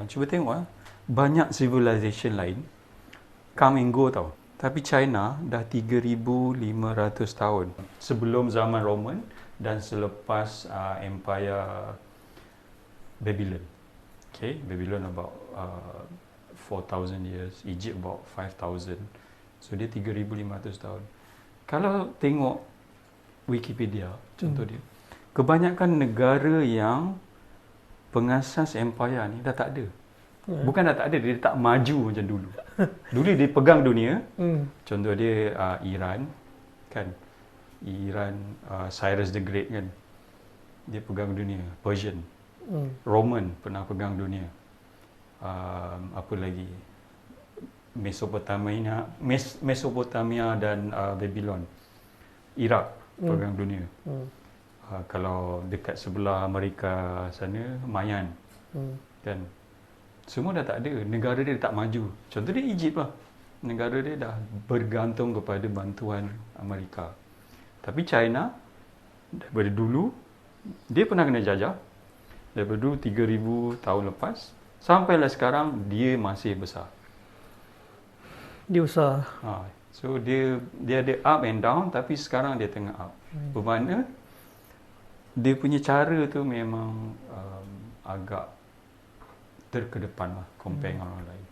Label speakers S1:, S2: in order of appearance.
S1: Cuba tengok banyak civilization lain come and go tau. Tapi China dah 3,500 tahun sebelum zaman Roman dan selepas Empire Babylon. Okay, Babylon about 4,000 years, Egypt about 5,000. So dia 3,500 tahun. Kalau tengok Wikipedia, contoh dia, kebanyakan negara yang pengasas empire ni dah tak ada. Bukan dah tak ada, dia tak maju macam dulu. Dulu dia pegang dunia. Contoh dia Iran kan. Iran Cyrus the Great kan. Dia pegang dunia. Persian. Roman pernah pegang dunia. Apa lagi? Mesopotamia dan Babylon. Iraq pegang dunia. Kalau dekat sebelah Amerika sana, Mayan. Kan? Semua dah tak ada. Negara dia tak maju. Contoh dia Egypt lah. Negara dia dah bergantung kepada bantuan Amerika. Tapi China, daripada dulu, dia pernah kena jajah. Daripada dulu 3,000 tahun lepas, sampailah sekarang, dia masih besar.
S2: Dia besar.
S1: So, dia ada up and down, tapi sekarang dia tengah up. Bermakna, dia punya cara tu memang agak terkedepan lah compare dengan orang lain.